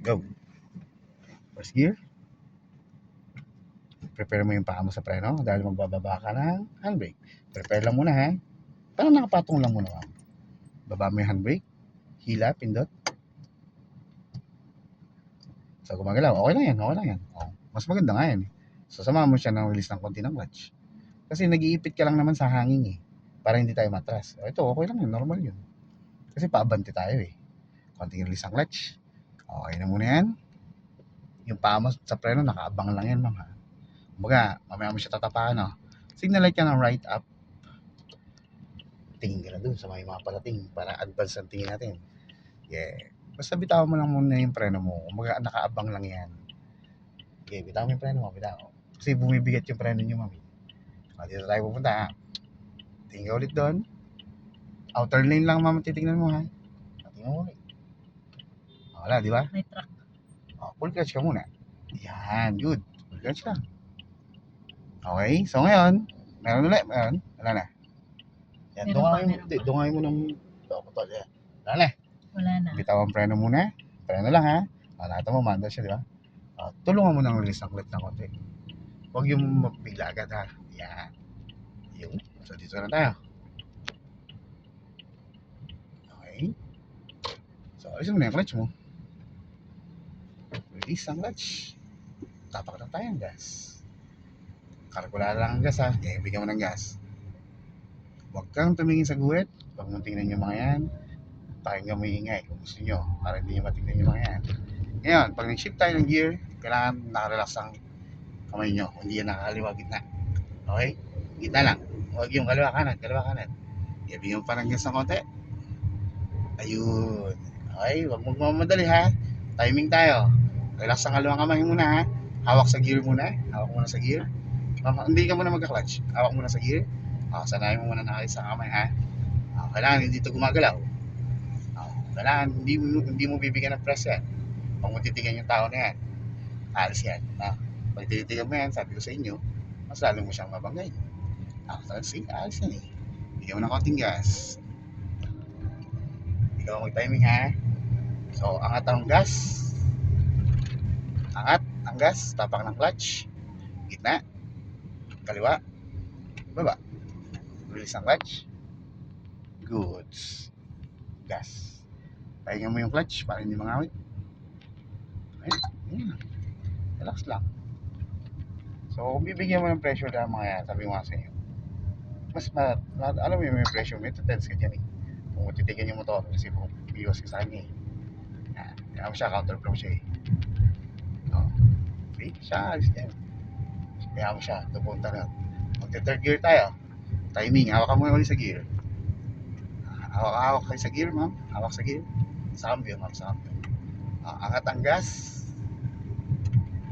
Go. First gear. Prepare mo yung paa mo sa preno dahil magbababa ka ng handbrake. Prepare lang muna ha. Parang nakapatong lang muna ma'am. Baba mo yung handbrake. Hila, pindot. So gumagalaw. Okay lang yan. Okay lang yan. Oh, mas maganda nga yan. So samahan mo siya ng release ng konti ng clutch. Kasi nag-iipit ka lang naman sa hangin eh. Para hindi tayo matras. Ito okay lang yun. Normal yun. Kasi paabante tayo eh. Konting release ng clutch. Okay na muna yan. Yung paa mo sa preno nakaabang lang yan ma'am ha. Kumbaga, mamaya mo siya tatapakan, no? Signal light ka ng right up. Tingin ka na dun sa may mga palating para advance ang tingin natin. Yeah. Basta bitaw mo lang muna yung preno mo. Kumbaga, nakaabang lang yan. Okay, bitaw mo yung preno mo, bitaw. Kasi bumibigat yung preno nyo, mami. Dito tayo pupunta, ha? Tingin ka ulit doon. Outer lane lang, mama, titignan mo, ha? Tingnan mo ulit. Wala, di ba? May truck. Full clutch ka muna. Yan, good. Full clutch lang. Okay, so ngayon, meron ulit, meron. Wala na. Yan, dungay mo ng putol. Yan. Wala na. Wala na. Bitaw ang preno muna. Preno lang ha. Nakita mo, manda siya, di ba? Tulungan mo ng release ng clutch ng konti. Huwag yung mabigla agad ha. Yan. Yung. So, dito na tayo. Okay. So, alisin mo na yung clutch mo. Release ang clutch. Tapak na tayo ang gas. Kalkula lang ang gas ha. Okay, bigyan mo ng gas. Huwag kang tumingin sa guwit. Huwag mong tingnan yung mga yan. Pakinggan mo yung ingay kung gusto nyo. Para hindi nyo matingnan yung mga yan. Ngayon, pag nag-shift tayo ng gear, kailangan nakarelax ang kamay nyo. Hindi yan nakakaliwa gitna. Okay? Gitna lang. Huwag yung kaliwa kanan, kaliwa kanan. Bigyan mo pa ng gas ng konti. Ayun. Okay? Huwag mong mamadali ha. Timing tayo. Relax ang kaliwang kamay muna ha. Hawak sa gear muna. Hawak muna sa gear. Hindi ka muna magka-clutch. Hawak muna sa gear. Sanayin mo muna nakayos sa kamay ha. Kailangan hindi ito gumagalaw. Kailangan hindi mo bibigyan ng press yan. Pag mo titigan yung tao na yan, alis yan. Pag tititigan mo yan, sabi ko sa inyo, mas lalo mo siyang mabanggay. Sige, alis yan eh. Bigyan mo ng konting gas. Ikaw mag-timing ha. So, angat ang gas. Angat ang gas. Tapak ng clutch. Gitna. Kaliwa. Baba. Release ang clutch. Goods. Gas. Pahinga mo yung clutch para hindi mangawit. Ayun. Relax lang. So, kung bibigyan mo ng pressure lang mga yan, sabi ko nga sa inyo, alam mo yung may pressure, may tense ka dyan eh. Kung titigan yung motor, kasi kung biwas ka sa kanya eh. Kaya mo siya, counterflow siya eh. Okay, siya, alis yan. Kaya mo siya, tupunta na. Magte-third gear tayo. Timing, hawak ka muna ulit sa gear. Hawak kayo sa gear, ma'am. Hawak sa gear. Sa cambio, ma'am, sa cambio. Angat ang gas.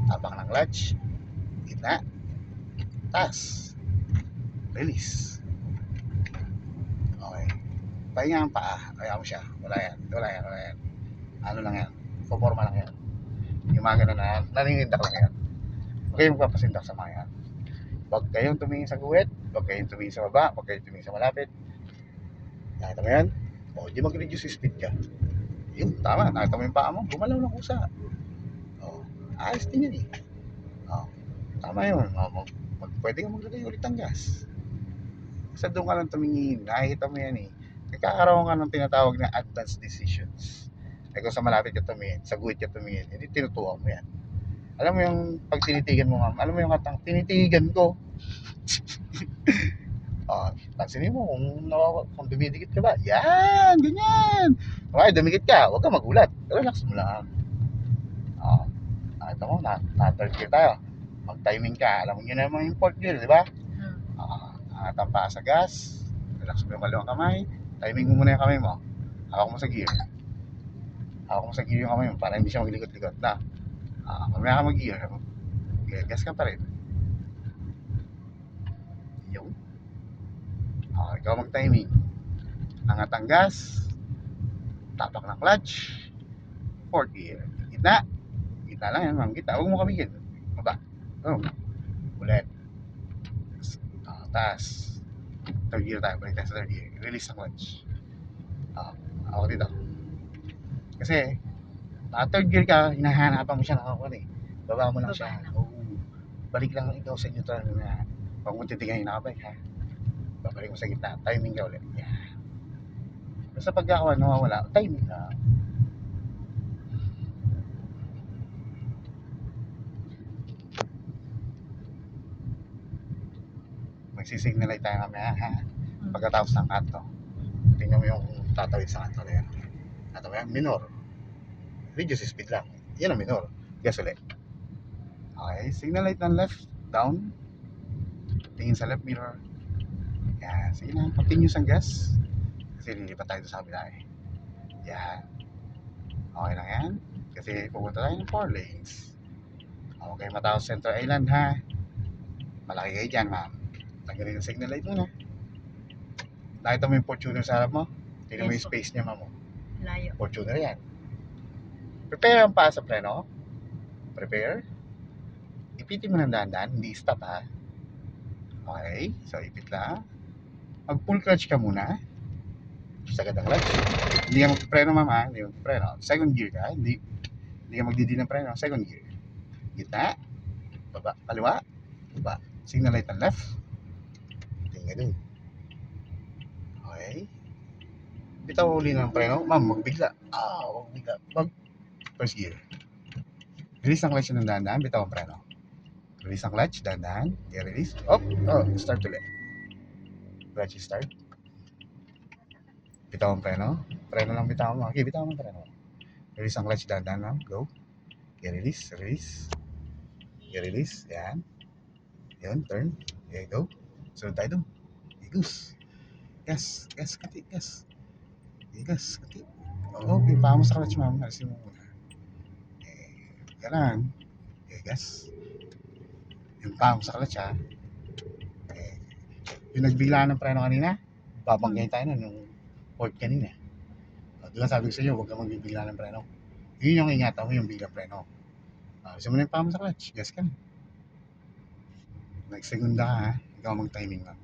Tapak ng clutch. Gitna. Taas. Release. Okay. Pahinga ang paa. Kaya mo siya. Wala yan. Ano lang yan. Forma lang yan. Yung mga ganun na yan. Naninindak lang yan. Huwag kayong magpapasindak sa mga yan. Huwag kayong tumingin sa guwit. Huwag kayong tumingin sa baba. Huwag kayong tumingin sa malapit. Nakita mo yan? Di mag-reduce speed ka. Yun, tama. Nakita mo yung paa mo. Gumalaw ng kusa. Ayos din yan eh. Tama yun. Pwede ka maglagay ulit ng gas. Basta doon ka lang tumingin. Nakikita mo yan eh. Nagkakaroon ka ng tinatawag na advanced decisions. Kung sa malapit ka tumingin, sa guhit ka tumingin, hindi tinutuwa mo yan. Alam mo yung pag tinitigan mo ma'am, alam mo yung katang tinitigan ko. Pansinin mo kung dumidikit ka ba. Yan, ganyan. Okay, dumikit ka, huwag ka magulat. Relax mo lang. Nakita mo, na-third gear tayo. Mag-timing ka. Alam mo nyo naman yung fourth gear, di ba? Angat ang paa sa gas. Relax mo yung kaliwang kamay. Timing mo muna yung kamay mo. Hawak mo sa gear. Hawak mo sa gear yung kamay mo para hindi siya maglikot-likot na. Mamaya ka mag-gear. Gas ka pa rin. Yung. Ikaw mag-timing. Angat ang gas. Tapak ng clutch. Fourth gear. Gitna. Gitna lang yan, ma'am. Gitna. Huwag mo kabigin. Baba. Ulit. Taas. Third gear tayo. Balik tayo sa third gear. Release ang clutch. Ako dito. Kasi, Third gear ka, hinahanapan mo siya ng ako eh. Baba mo lang Baba siya. lang. Oo. Balik lang ikaw sa neutral na. Pag mo titingnan yung nakabike ha. Babalik mo sa gitna. Timing ka ulit. Yan. Basta pagka ako nawawala, timing ka. Magsisignalay tayo mamaya ha. Pagkatapos ng kanto. Tingnan mo yung tatawid sa kanto na yan. Ano ba yan? Minor. Reduce speed lang. Yan ang minor. Gas ulit. Okay. Signal light ng left. Down. Tingin sa left mirror. Yan. Sige na. Continuous ang gas. Kasi lilipat tayo sa kabila eh. Yan. Okay lang yan. Kasi pupunta tayo ng 4 lanes. Okay. Matapos Central Island ha. Malaki kayo dyan ma'am. Tanggalin yung signal light muna. Nakita mo yung Fortuner sa harap mo? Tingnan mo Yes yung po. space niya ma'am. Layo. Fortuner yan. Prepare ang paa sa preno. Prepare. Ipitin mo ng dahan-dahan, hindi stop ha. Okay, so ipit lang. Mag full clutch ka muna. Sagad ang clutch. Hindi ka magpreno ma'am ha, hindi magpreno. Second gear ka, hindi ka magdidi ng preno. Second gear. Gitna, baba, kaliwa, baba. Signal light ng left. Tingnan dun. Okay. Bitaw uli ng preno, ma'am, magbigla. Magbigla. First gear. Release ang clutch ng dahan-dahan, bitaw ang preno. Release ang clutch, dahan-dahan. I-release. Start ulit. Clutch start. Bitaw ang preno. Preno lang bitaw mo. Okay, bitaw mo ang preno. Release ang clutch, dahan-dahan lang. Go. I-release, release. I-release. Yan. Yun, turn. Okay, go. Sunod tayo doon. Okay, goose. Gas, gas, kati, gas. Okay, gas, kati. Okay, paa mo sa clutch, ma'am. Alisin mo muna. Ganun. Okay, gas. Yung paa mo sa clutch, ha. Okay. Yung nagbigla ng preno kanina, babanggayin tayo nun, yung port kanina. Diba sabi ko sa inyo, huwag kang magbibigla ng preno. Yun yung ingatan mo, yung biglang preno. Alisin mo na yung paa mo sa clutch. Gas ka na. Nagsegunda ka, ha. Ikaw mag-timing lang.